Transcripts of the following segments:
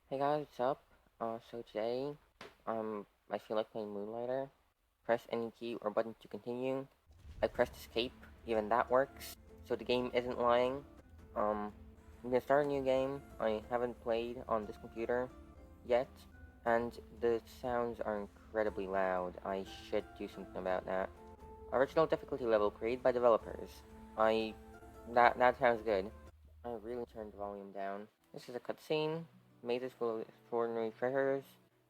Hey guys, what's up? So today, I feel like playing Moonlighter. Press any key or button to continue. I pressed escape, even that works. So the game isn't lying. I'm gonna start a new game. I haven't played on this computer yet, and the sounds are incredibly loud. I should do something about that. Original difficulty level created by developers. I that sounds good. I really turned the volume down. This is a cutscene. Mazes full of extraordinary treasures.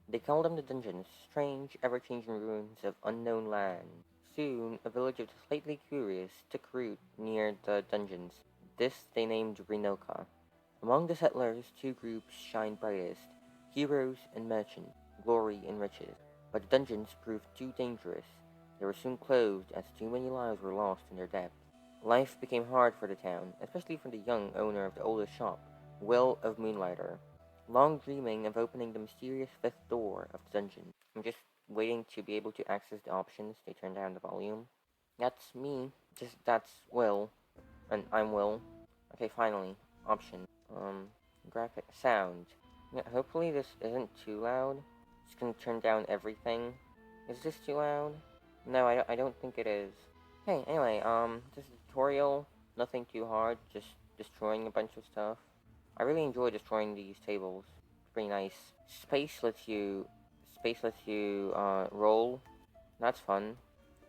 They call them the dungeons, strange, ever-changing ruins of unknown land. Soon, a village of the slightly curious took root near the dungeons. This they named Renoka. Among the settlers, two groups shined brightest: heroes and merchants, glory and riches. But the dungeons proved too dangerous. They were soon closed as too many lives were lost in their depths. Life became hard for the town, especially for the young owner of the oldest shop, Will of Moonlighter, long dreaming of opening the mysterious fifth door of the dungeon. I'm just waiting to be able to access the options to turn down the volume. That's me. That's Will, and I'm Will. Okay, finally, option. Graphic sound. Yeah, hopefully this isn't too loud. Just gonna turn down everything. Is this too loud? No, I don't think it is. Hey, anyway, this is a tutorial. Nothing too hard, just destroying a bunch of stuff. I really enjoy destroying these tables. It's pretty nice. Space lets you, roll. That's fun.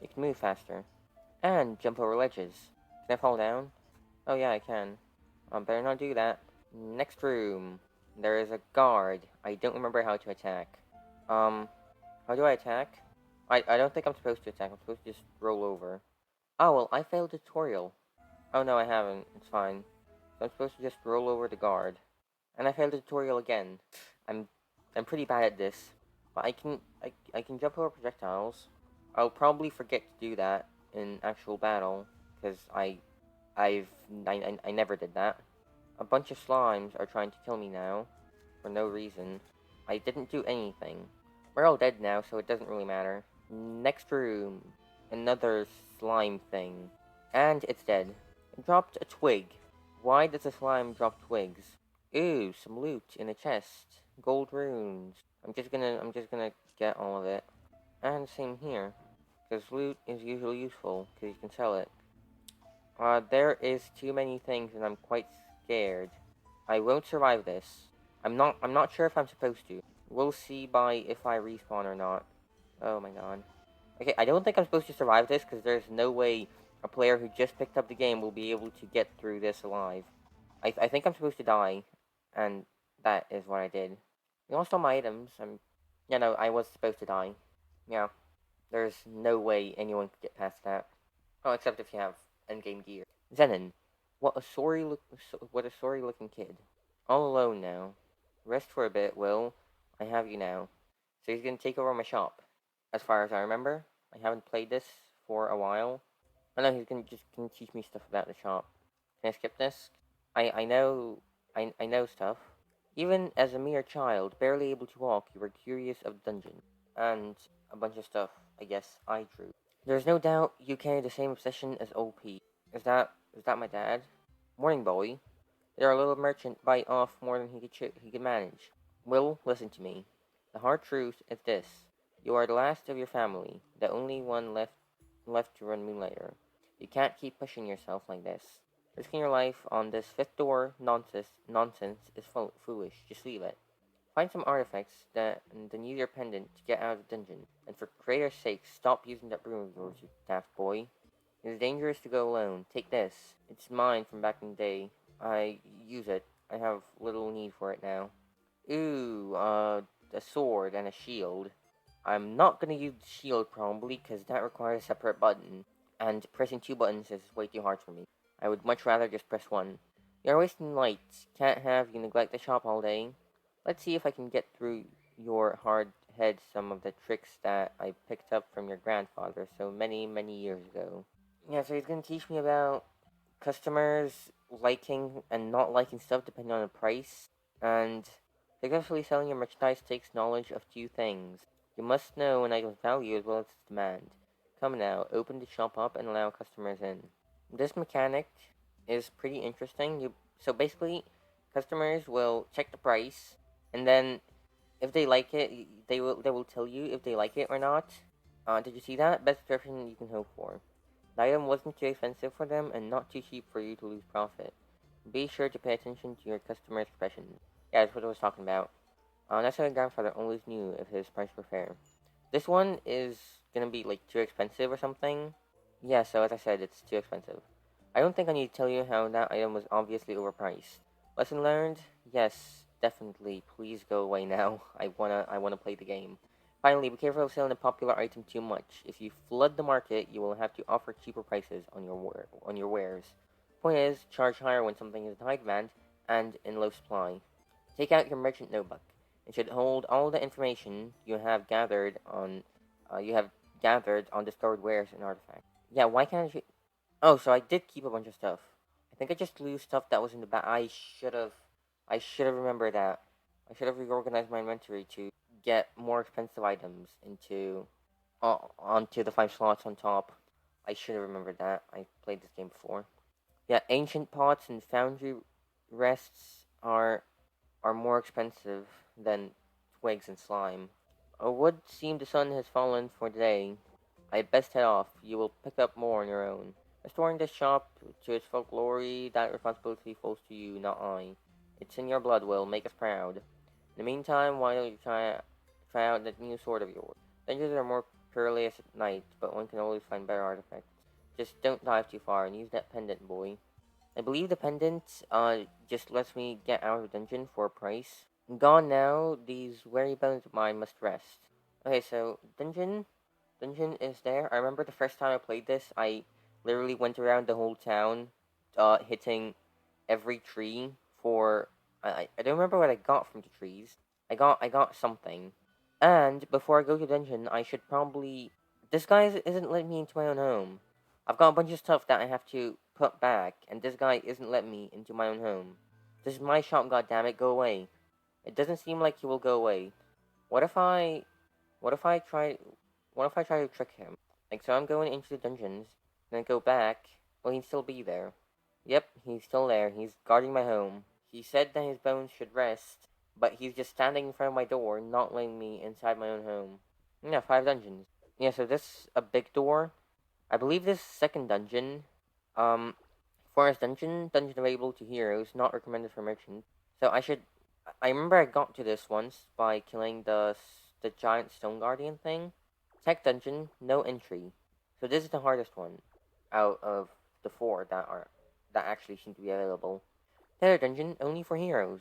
You can move faster. And jump over ledges. Can I fall down? Oh yeah, I can. Better not do that. Next room. There is a guard. I don't remember how to attack. Um, how do I attack? I don't think I'm supposed to attack. I'm supposed to just roll over. Oh, well, I failed the tutorial. Oh, no, I haven't. It's fine. So I'm supposed to just roll over the guard. And I failed the tutorial again. I'm I'm pretty bad at this. But I can jump over projectiles. I'll probably forget to do that in actual battle. Because I never did that. A bunch of slimes are trying to kill me now. For no reason. I didn't do anything. We're all dead now, so it doesn't really matter. Next room. Another slime thing. And it's dead. It dropped a twig. Why does a slime drop twigs? Ooh, some loot in a chest. Gold runes. I'm just gonna get all of it. And same here. Because loot is usually useful, because you can sell it. There is too many things and I'm quite scared. I won't survive this. I'm not sure if I'm supposed to. We'll see by if I respawn or not. Oh my god. Okay, I don't think I'm supposed to survive this because there's no way a player who just picked up the game will be able to get through this alive. I think I'm supposed to die, and that is what I did. I lost all my items. Yeah, no, I was supposed to die. Yeah, there's no way anyone could get past that. Oh, except if you have endgame gear. Zenon, what a sorry looking kid. All alone now. Rest for a bit, Will. I have you now. So he's gonna take over my shop. As far as I remember, I haven't played this for a while. I know he's gonna teach me stuff about the shop. Can I skip this? I know I know stuff. Even as a mere child, barely able to walk, you were curious of the dungeon. And a bunch of stuff, I guess, I drew. There's no doubt you carry the same obsession as OP. Is that my dad? Morning, boy. Did our little merchant bite off more than he could manage? Will, listen to me. The hard truth is this: you are the last of your family, the only one left to run Moonlighter. You can't keep pushing yourself like this. Risking your life on this fifth door nonsense is foolish. Just leave it. Find some artifacts and then use your pendant to get out of the dungeon. And for creator's sake, stop using that broom of yours, you daft boy. It is dangerous to go alone. Take this. It's mine from back in the day. I use it. I have little need for it now. Ooh, a sword and a shield. I'm not gonna use the shield probably, because that requires a separate button. And pressing two buttons is way too hard for me. I would much rather just press one. You're wasting lights. Can't have you neglect the shop all day. Let's see if I can get through your hard head some of the tricks that I picked up from your grandfather so many years ago. Yeah, so he's gonna teach me about customers liking and not liking stuff depending on the price, and successfully selling your merchandise takes knowledge of two things. You must know an item's value as well as its demand. Come now, open the shop up and allow customers in. This mechanic is pretty interesting. So basically, customers will check the price, and then if they like it, they will tell you if they like it or not. Did you see that? Best description you can hope for. The item wasn't too expensive for them and not too cheap for you to lose profit. Be sure to pay attention to your customer expressions. Yeah, that's what I was talking about. That's how my grandfather always knew if his price were fair. This one is gonna be like too expensive or something. Yeah, so as I said, it's too expensive. I don't think I need to tell you how that item was obviously overpriced. Lesson learned? Yes, definitely. Please go away now. I wanna play the game. Finally, be careful of selling a popular item too much. If you flood the market, you will have to offer cheaper prices on your wares. Point is, charge higher when something is in high demand and in low supply. Take out your merchant notebook. It should hold all the information you have gathered on discovered wares and artifacts. Yeah, why can't I? Oh, so I did keep a bunch of stuff. I think I just lose stuff that was in the back. I should have remembered that. I should have reorganized my inventory to get more expensive items onto the 5 slots on top. I should have remembered that. I played this game before. Yeah, ancient pots and foundry rests are more expensive than twigs and slime. It would seem the sun has fallen for the day. I best head off. You will pick up more on your own. Restoring this shop to its folk glory, that responsibility falls to you, not I. It's in your blood, Will. Make us proud. In the meantime, why don't you try out that new sword of yours? Dungeons are more perilous at night, but one can always find better artifacts. Just don't dive too far and use that pendant, boy. I believe the pendant just lets me get out of the dungeon for a price. Gone now, these weary bones of mine must rest. Okay, so dungeon is there. I remember the first time I played this, I literally went around the whole town, hitting every tree for. I don't remember what I got from the trees. I got something, and before I go to dungeon, I should probably. This guy isn't letting me into my own home. I've got a bunch of stuff that I have to put back, and this guy isn't letting me into my own home. This is my shop, goddammit, go away. It doesn't seem like he will go away. What if I what if I try what if I try to trick him? Like so I'm going into the dungeons, then go back, will he still be there? Yep, he's still there. He's guarding my home. He said that his bones should rest, but he's just standing in front of my door, not letting me inside my own home. Yeah, 5 dungeons. Yeah, so this a big door. I believe this second dungeon, um, forest dungeon available to heroes, not recommended for merchants. So I remember I got to this once by killing the giant stone guardian thing. Tech dungeon, no entry. So this is the hardest one out of the 4 that actually seem to be available. Nether dungeon only for heroes.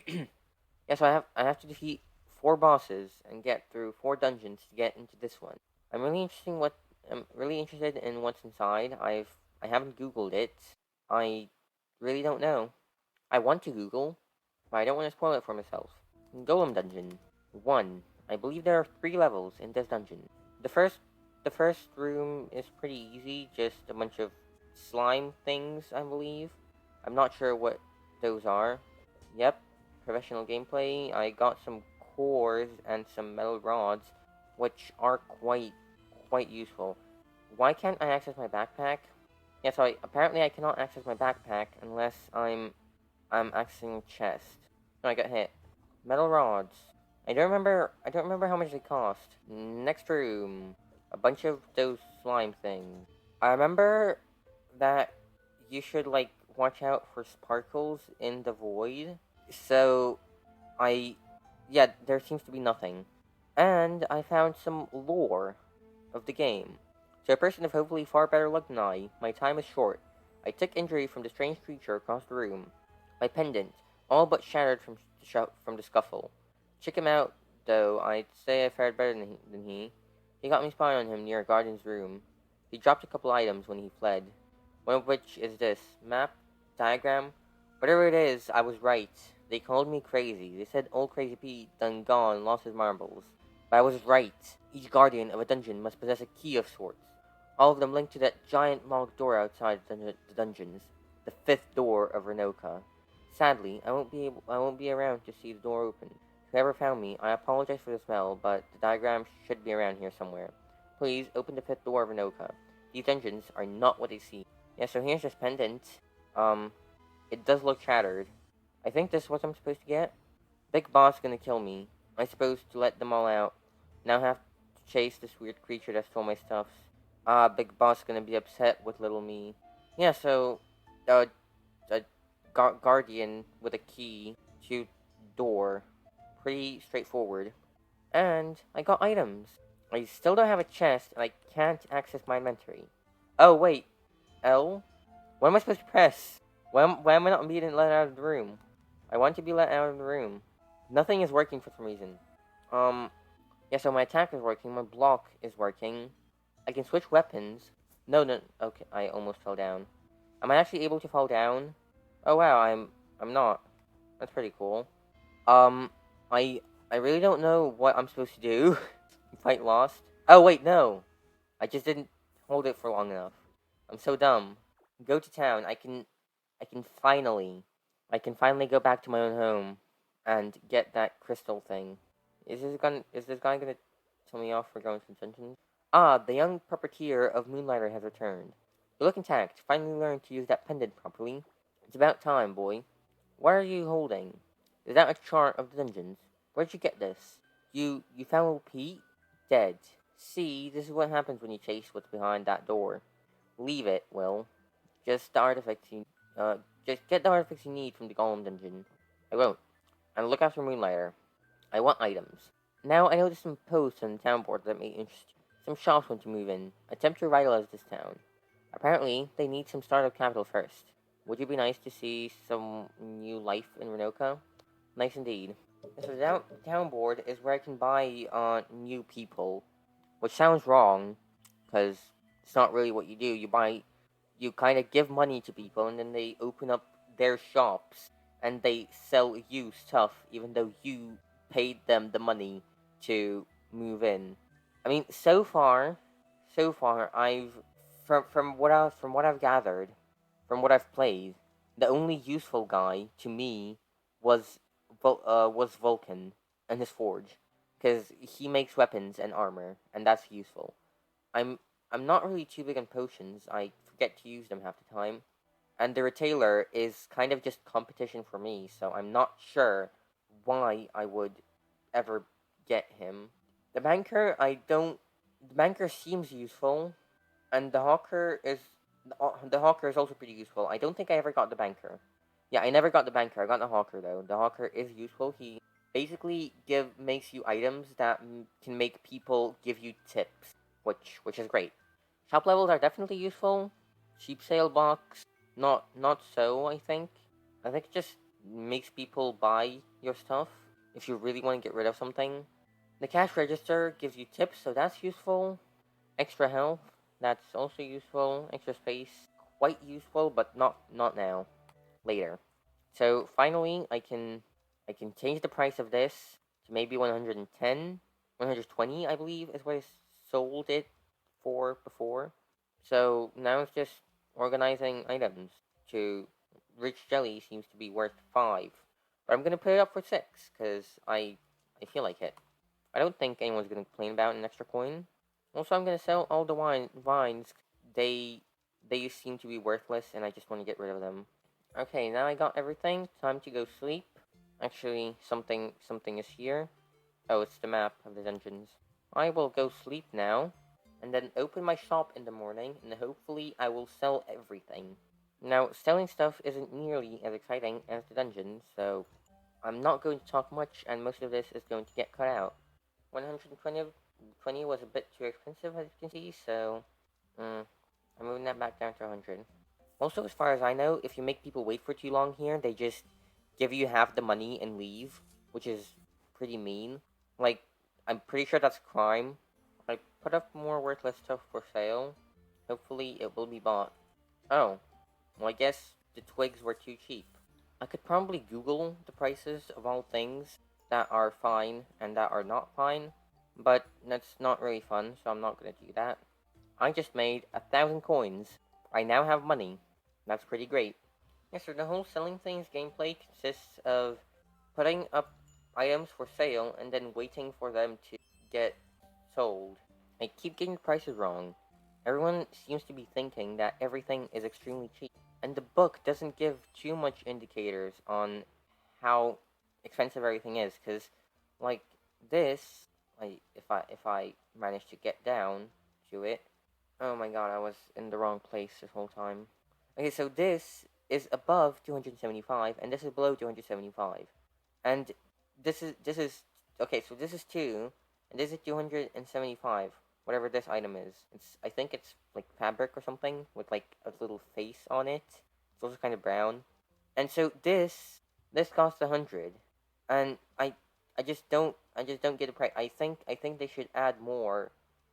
Yeah, so I have to defeat 4 bosses and get through 4 dungeons to get into this one. I'm really interested in what's inside. I haven't Googled it. I really don't know. I want to Google, but I don't want to spoil it for myself. Golem dungeon 1. I believe there are 3 levels in this dungeon. The first the first room is pretty easy, just a bunch of slime things, I believe. I'm not sure what those are. Yep, professional gameplay. I got some cores and some metal rods, which are quite useful. Why can't I access my backpack? Yeah, so apparently I cannot access my backpack unless I'm accessing chest. No, I got hit. Metal rods. I don't remember how much they cost. Next room. A bunch of those slime things. I remember that you should like watch out for sparkles in the void. So I yeah, there seems to be nothing. And I found some lore of the game. To a person of hopefully far better luck than I, my time is short. I took injury from the strange creature across the room. My pendant, all but shattered from the scuffle. Check him out, though. I'd say I fared better than he. He got me spying on him near a garden's room. He dropped a couple items when he fled. One of which is this map, diagram. Whatever it is, I was right. They called me crazy. They said old Crazy Pete done gone, lost his marbles. But I was right. Each guardian of a dungeon must possess a key of sorts. All of them linked to that giant locked door outside the dungeons, the 5th door of Renoka. Sadly, I won't be around to see the door open. Whoever found me, I apologize for the smell, but the diagram should be around here somewhere. Please open the 5th door of Renoka. These dungeons are not what they seem. Yeah, so here's this pendant. It does look shattered. I think this is what I'm supposed to get. Big boss gonna kill me. I suppose to let them all out. Now have to chase this weird creature that stole my stuff. Big boss gonna be upset with little me. Yeah, so, a guardian with a key to door. Pretty straightforward. And I got items. I still don't have a chest, and I can't access my inventory. Oh, wait. L? What am I supposed to press? Why am I not being let out of the room? I want to be let out of the room. Nothing is working for some reason. Yeah, so my attack is working, my block is working. I can switch weapons. No, okay, I almost fell down. Am I actually able to fall down? Oh wow, I'm not. That's pretty cool. Um, I I really don't know what I'm supposed to do. I'm quite lost. Oh wait, no. I just didn't hold it for long enough. I'm so dumb. Go to town. I can finally I can finally go back to my own home and get that crystal thing. Is this guy gonna tell me off for going to dungeons? Ah, the young puppeteer of Moonlighter has returned. You look intact. Finally learned to use that pendant properly. It's about time, boy. What are you holding? Is that a chart of the dungeons? Where'd you get this? You found Pete? Dead. See, this is what happens when you chase what's behind that door. Leave it, Will. Just the artifacts you, just get the artifacts you need from the Golem dungeon. I won't. And look after Moonlighter. I want items. Now I noticed some posts on the town board that may interest you. Some shops want to move in. Attempt to revitalize this town. Apparently, they need some startup capital first. Would you be nice to see some new life in Renoka? Nice indeed. So the town board is where I can buy new people, which sounds wrong, because it's not really what you do. You kind of give money to people, and then they open up their shops, and they sell you stuff, even though you paid them the money to move in. I mean, so far, I've from what I've gathered, from what I've played, the only useful guy to me was was Vulcan and his forge, because he makes weapons and armor, and that's useful. I'm I'm not really too big on potions. I forget to use them half the time, and the retailer is kind of just competition for me. So I'm not sure why I would ever get him. The banker, I don't. The banker seems useful, and the hawker is also pretty useful. I don't think I ever got the banker. Yeah, I never got the banker. I got the hawker though. The hawker is useful. He basically makes you items that can make people give you tips, which is great. Shop levels are definitely useful. Cheap sale box, not so. I think it just makes people buy your stuff if you really want to get rid of something. The cash register gives you tips, so that's useful. Extra health, that's also useful. Extra space, quite useful, but not now. Later. So finally, I can change the price of this to maybe 110, 120, I believe, is what I sold it for before. So now it's just organizing items to rich jelly seems to be worth 5. But I'm gonna put it up for 6, because I feel like it. I don't think anyone's gonna complain about an extra coin. Also, I'm gonna sell all the vines. They they seem to be worthless, and I just want to get rid of them. Okay, now I got everything. Time to go sleep. Actually, something is here. Oh, it's the map of the dungeons. I will go sleep now, and then open my shop in the morning, and hopefully I will sell everything. Now, selling stuff isn't nearly as exciting as the dungeons, so I'm not going to talk much, and most of this is going to get cut out. 120 was a bit too expensive, as you can see, so I'm moving that back down to 100. Also, as far as I know, if you make people wait for too long here, they just give you half the money and leave, which is pretty mean. Like, I'm pretty sure that's a crime. I put up more worthless stuff for sale. Hopefully, it will be bought. Oh, well, I guess the twigs were too cheap. I could probably Google the prices of all things that are fine and that are not fine, but that's not really fun, so I'm not gonna do that. I just made 1,000 coins. I now have money. That's pretty great. Yeah, so the whole selling things gameplay consists of putting up items for sale and then waiting for them to get sold. I keep getting the prices wrong. Everyone seems to be thinking that everything is extremely cheap. And the book doesn't give too much indicators on how expensive everything is. Because, like, this, like, if I manage to get down to it, oh my god, I was in the wrong place this whole time. Okay, so this is above 275, and this is below 275. And this is okay, so this is 2, and this is 275, whatever this item is. I think it's like fabric or something, with like a little face on it. It's also kind of brown. And so this costs 100. And I just don't get the price. I think they should add more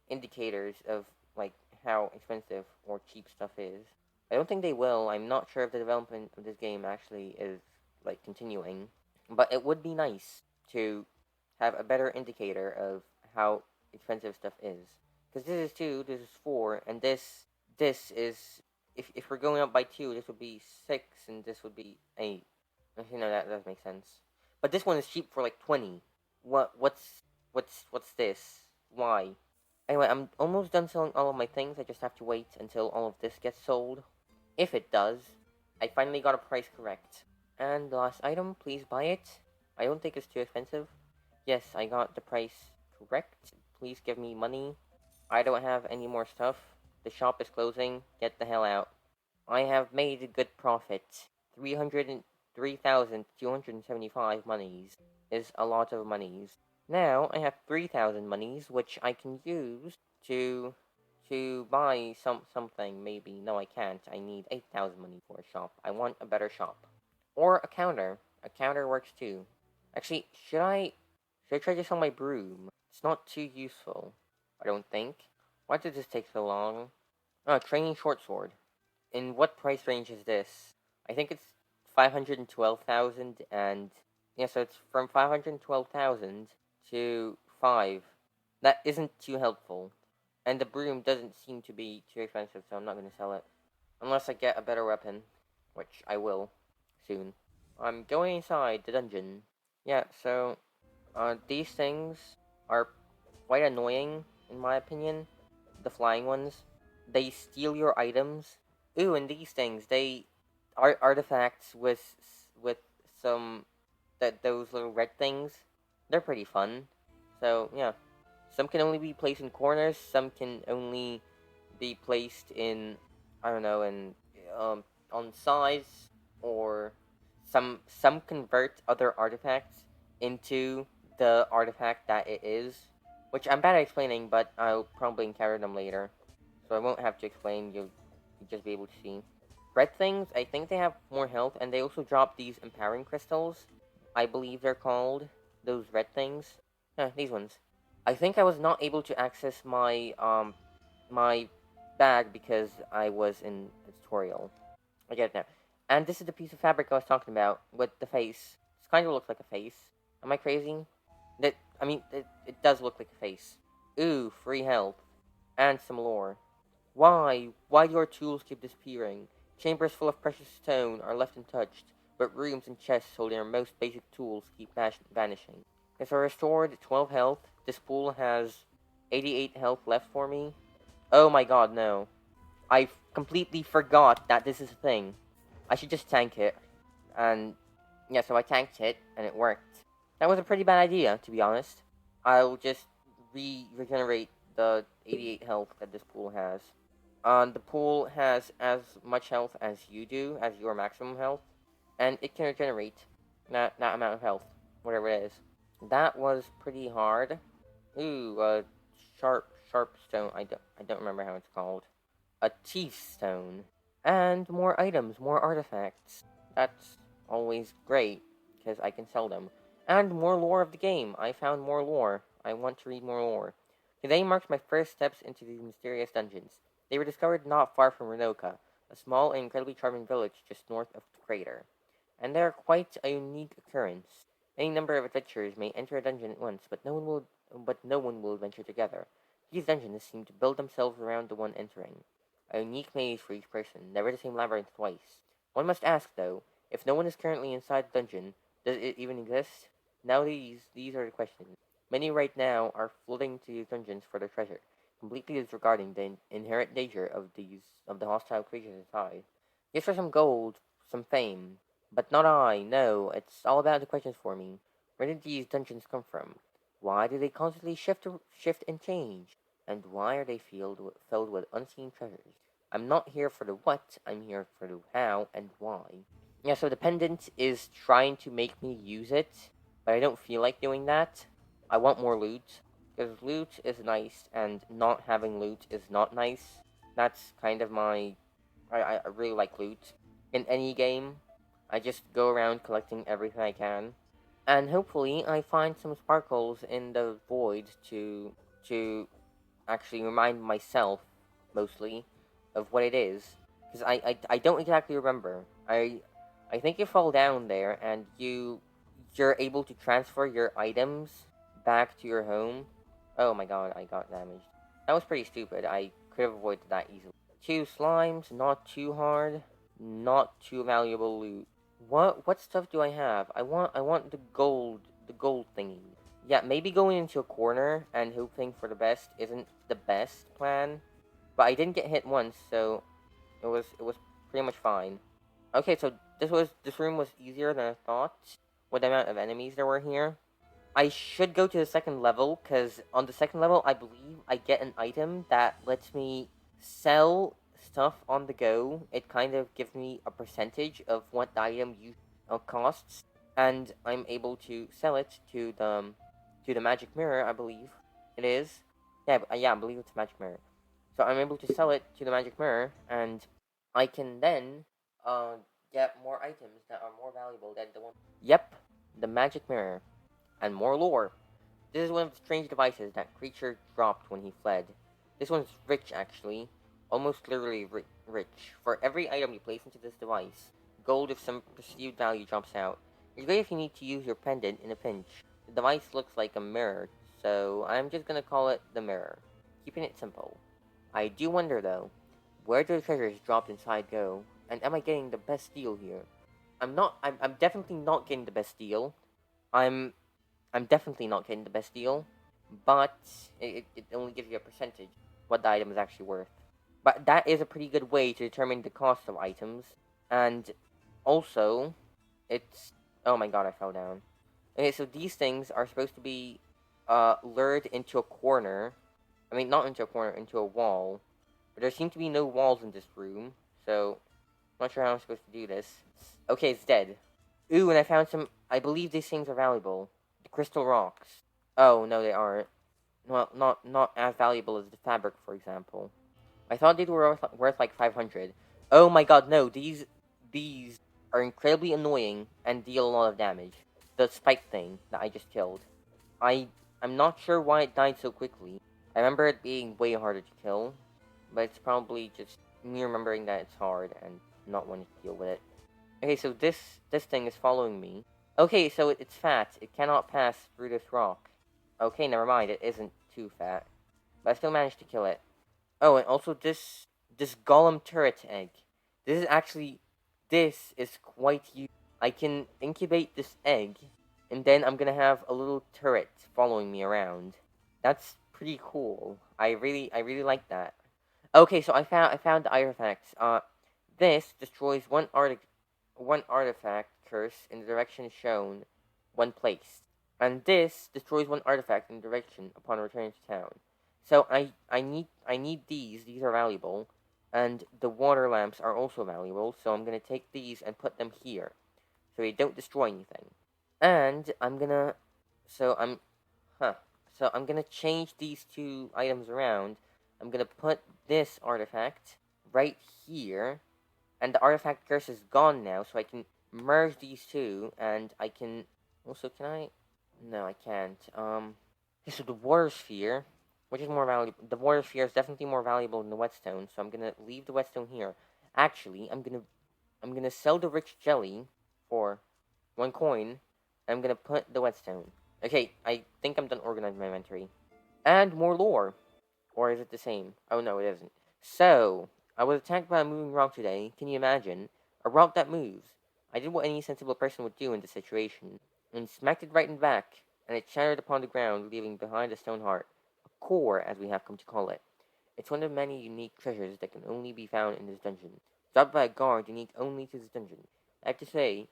indicators of like how expensive or cheap stuff is. I don't think they will. I'm not sure if the development of this game actually is like continuing, but it would be nice to have a better indicator of how expensive stuff is. Because this is 2, this is 4, and this is, if we're going up by 2, this would be 6, and this would be 8. That does make sense. But this one is cheap for like 20. What's this? Why? Anyway, I'm almost done selling all of my things. I just have to wait until all of this gets sold. If it does, I finally got a price correct. And the last item, please buy it. I don't think it's too expensive. Yes, I got the price correct. Please give me money. I don't have any more stuff. The shop is closing. Get the hell out. I have made a good profit. 303,275 monies is a lot of monies. Now I have 3,000 monies, which I can use to buy something. Maybe no, I can't. I need 8,000 money for a shop. I want a better shop or a counter. A counter works too. Actually, should I try to sell my broom? It's not too useful. I don't think. Why did this take so long? Oh, training short sword. In what price range is this? I think it's 512,000, and yeah, so it's from 512,000 to 5. That isn't too helpful. And the broom doesn't seem to be too expensive, so I'm not going to sell it. Unless I get a better weapon, which I will soon. I'm going inside the dungeon. Yeah, so these things are quite annoying, in my opinion. The flying ones. They steal your items. Ooh, and these things, they are artifacts with some those little red things. They're pretty fun. So yeah, some can only be placed in corners. Some can only be placed in, I don't know, in um on sides, or some convert other artifacts into the artifact that it is, which I'm bad at explaining, but I'll probably encounter them later, so I won't have to explain. You'll just be able to see. Red things, I think they have more health, and they also drop these empowering crystals. I believe they're called those red things. These ones. I think I was not able to access my bag because I was in a tutorial. I get it now. And this is the piece of fabric I was talking about with the face. This kind of looks like a face. Am I crazy? It does look like a face. Ooh, free health. And some lore. Why? Why do our tools keep disappearing? Chambers full of precious stone are left untouched, but rooms and chests holding our most basic tools keep vanishing. If I restored 12 health, this pool has 88 health left for me. Oh my god, no. I completely forgot that this is a thing. I should just tank it. And yeah, so I tanked it, and it worked. That was a pretty bad idea, to be honest. I'll just regenerate the 88 health that this pool has. The pool has as much health as you do, as your maximum health, and it can regenerate that amount of health, whatever it is. That was pretty hard. Ooh, sharp stone. I don't remember how it's called. A chief stone, and more items, more artifacts. That's always great, because I can sell them. And more lore of the game. I found more lore. I want to read more lore. Today marks my first steps into these mysterious dungeons. They were discovered not far from Renoka, a small and incredibly charming village just north of the crater. And they are quite a unique occurrence. Any number of adventurers may enter a dungeon at once, but no one will venture together. These dungeons seem to build themselves around the one entering. A unique maze for each person, never the same labyrinth twice. One must ask, though, if no one is currently inside the dungeon, does it even exist? Now these are the questions. Many right now are flooding to these dungeons for their treasure, completely disregarding the inherent danger of the hostile creatures inside. Just for some gold, some fame. But not I, no, it's all about the questions for me. Where did these dungeons come from? Why do they constantly shift and change? And why are they filled with unseen treasures? I'm not here for the what, I'm here for the how and why. Yeah, so the pendant is trying to make me use it, but I don't feel like doing that. I want more loot, because loot is nice, and not having loot is not nice. That's kind of my... I really like loot. In any game, I just go around collecting everything I can. And hopefully I find some sparkles in the void to actually remind myself, mostly, of what it is. Because I don't exactly remember. I think you fall down there and you're able to transfer your items back to your home. Oh my god, I got damaged. That was pretty stupid. I could have avoided that easily. Two slimes, not too hard, not too valuable loot. What stuff do I have? I want the gold thingy. Yeah, maybe going into a corner and hoping for the best isn't the best plan, but I didn't get hit once, so it was pretty much fine. Okay, so this room was easier than I thought with the amount of enemies there were here. I should go to the second level, because on the second level, I believe I get an item that lets me sell stuff on the go. It kind of gives me a percentage of what the item costs, and I'm able to sell it to the magic mirror, I believe it is. Yeah, I believe it's a magic mirror. So I'm able to sell it to the magic mirror, and I can then get more items that are more valuable than the one. Yep, the magic mirror and more lore. This is one of the strange devices that creature dropped when he fled. This one's rich, actually. Almost literally rich. For every item you place into this device, gold of some perceived value drops out. It's great if you need to use your pendant in a pinch. The device looks like a mirror, so I'm just gonna call it the mirror. Keeping it simple. I do wonder, though, where do the treasures dropped inside go? And am I getting the best deal here? I'm definitely not getting the best deal. I'm I'm definitely not getting the best deal, but it only gives you a percentage what the item is actually worth. But that is a pretty good way to determine the cost of items, and also, it's... Oh my god, I fell down. Okay, so these things are supposed to be lured into a corner. I mean, not into a corner, into a wall. But there seem to be no walls in this room, so I'm not sure how I'm supposed to do this. Okay, it's dead. Ooh, and I found some... I believe these things are valuable. The crystal rocks. Oh, no, they aren't. Well, not as valuable as the fabric, for example. I thought they were worth like 500. Oh my god, no, these are incredibly annoying and deal a lot of damage. The spike thing that I just killed. I, I'm not sure why it died so quickly. I remember it being way harder to kill, but it's probably just me remembering that it's hard and not wanting to deal with it. Okay, so this thing is following me. Okay, so it's fat. It cannot pass through this rock. Okay, never mind. It isn't too fat, but I still managed to kill it. Oh, and also this golem turret egg. This is quite useful. I can incubate this egg, and then I'm gonna have a little turret following me around. That's pretty cool. I really like that. Okay, so I found the artifacts. This destroys one artifact curse in the direction shown when placed, and this destroys one artifact in the direction upon returning to town. So I need these. These are valuable, and the water lamps are also valuable. So I'm gonna take these and put them here, so they don't destroy anything. And I'm gonna so I'm huh. So I'm gonna change these two items around. I'm gonna put this artifact right here, and the artifact curse is gone now, so I can merge these two, and I can... Also, can I... No, I can't. Okay, so the water sphere, which is more valuable... The water sphere is definitely more valuable than the whetstone, so I'm gonna leave the whetstone here. Actually, I'm gonna sell the rich jelly for 1 coin, and I'm gonna put the whetstone. Okay, I think I'm done organizing my inventory. And more lore. Or is it the same? Oh no, it isn't. So, I was attacked by a moving rock today. Can you imagine? A rock that moves. I did what any sensible person would do in this situation, and smacked it right in the back, and it shattered upon the ground, leaving behind a stone heart. A core, as we have come to call it. It's one of many unique treasures that can only be found in this dungeon. Dropped by a guard unique only to this dungeon. I have to say,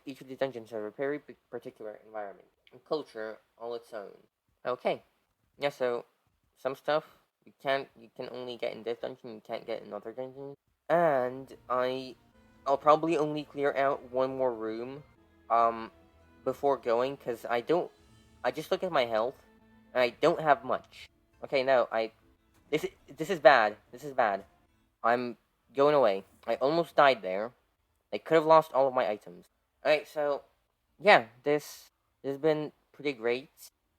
each of the dungeons have a very particular environment and culture all its own. Okay, yeah. So some stuff you can only get in this dungeon. You can't get in other dungeons. And I'll probably only clear out one more room, before going, because I just look at my health, and I don't have much. Okay, no, this is bad. This is bad. I'm going away. I almost died there. I could have lost all of my items. Alright, so yeah, this has been pretty great.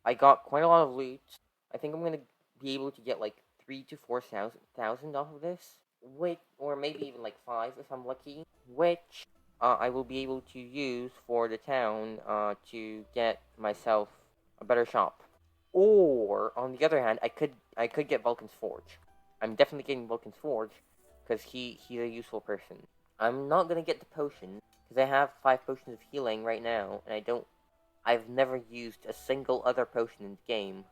I got quite a lot of loot. I think I'm gonna be able to get like 3 to 4 thousand off of this, or maybe even like 5 if I'm lucky. Which I will be able to use for the town to get myself a better shop. Or on the other hand, I could get Vulcan's Forge. I'm definitely getting Vulcan's Forge because he's a useful person. I'm not gonna get the potion because I have 5 potions of healing right now, and I've never used a single other potion in the game.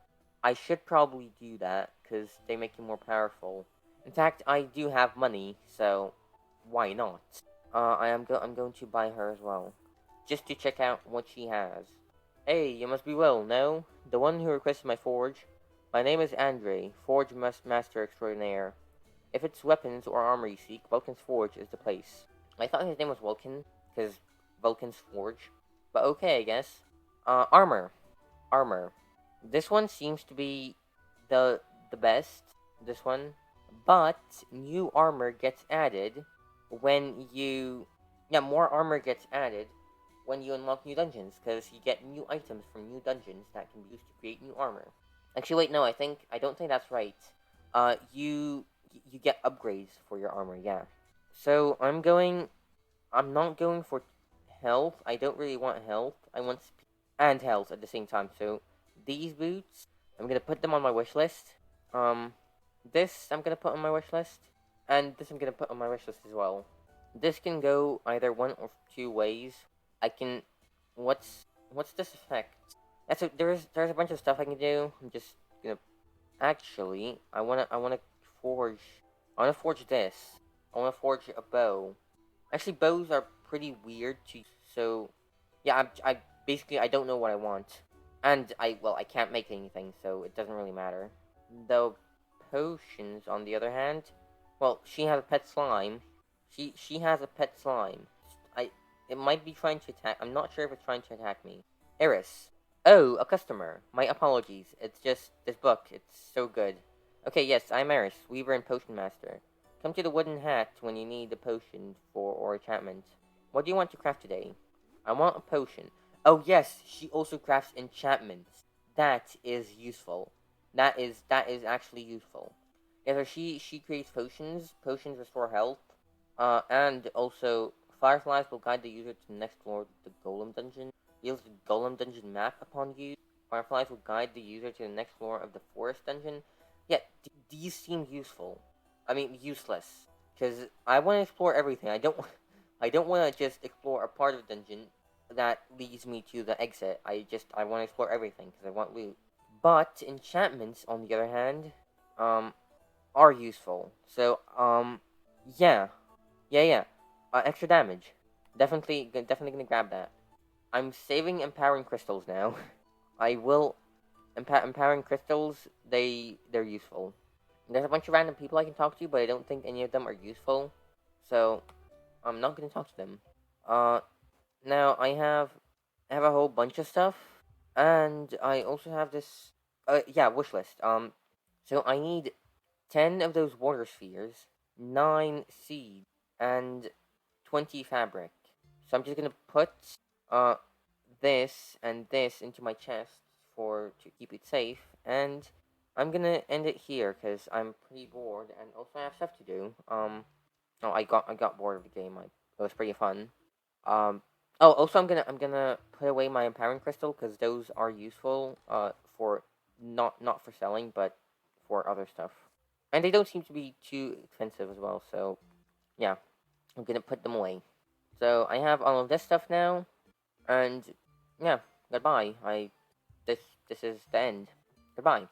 I should probably do that because they make you more powerful. In fact, I do have money, so why not? I'm going to buy her as well, just to check out what she has. Hey, you must be Will, no? The one who requested my forge? My name is Andre, Forge Master Extraordinaire. If it's weapons or armor you seek, Vulcan's Forge is the place. I thought his name was Vulcan, because Vulcan's Forge. But okay, I guess. Armor. Armor. This one seems to be the best. This one. But new armor gets added when you... Yeah, more armor gets added when you unlock new dungeons, because you get new items from new dungeons that can be used to create new armor. Actually, wait, no, I don't think that's right. You get upgrades for your armor, yeah. So, I'm not going for health. I don't really want health. I want speed and health at the same time. So, these boots, I'm gonna put them on my wish list. This I'm gonna put on my wish list. And this I'm gonna put on my wish list as well. This can go either one or 2 ways. I can... What's this effect? There's a bunch of stuff I can do. I'm just gonna... Actually, I wanna forge... I wanna forge this. I wanna forge a bow. Actually, bows are pretty weird to... So... Yeah, I basically, I don't know what I want. And I can't make anything, so it doesn't really matter. The potions, on the other hand... Well, she has a pet slime. She has a pet slime. It might be trying to attack... I'm not sure if it's trying to attack me. Eris. Oh, a customer. My apologies. It's just this book. It's so good. Okay, yes, I'm Eris, Weaver and Potion Master. Come to the Wooden Hat when you need a potion or enchantment. What do you want to craft today? I want a potion. Oh yes, she also crafts enchantments. That is useful. That is actually useful. Yeah, so she creates potions. Potions restore health. And also, Fireflies will guide the user to the next floor of the Golem dungeon. Reveals the Golem dungeon map upon you. Fireflies will guide the user to the next floor of the Forest dungeon. Yeah, these seem useful. I mean, useless. Because I want to explore everything. I don't want to just explore a part of the dungeon that leads me to the exit. I want to explore everything because I want loot. But enchantments, on the other hand, are useful. So, yeah. Extra damage. Definitely gonna grab that. I'm saving empowering crystals now. I will empowering crystals. They're useful. There's a bunch of random people I can talk to, but I don't think any of them are useful. So I'm not gonna talk to them. Now I have a whole bunch of stuff, and I also have this. Wish list. So I need 10 of those water spheres, 9 seed, and 20 fabric. So I'm just gonna put this and this into my chest to keep it safe, and I'm gonna end it here because I'm pretty bored and also I have stuff to do. I got bored of the game. It was pretty fun. Also I'm gonna put away my empowering crystal because those are useful. For not for selling, but for other stuff. And they don't seem to be too expensive as well, so yeah, I'm gonna put them away. So I have all of this stuff now, and yeah, goodbye. This is the end. Goodbye.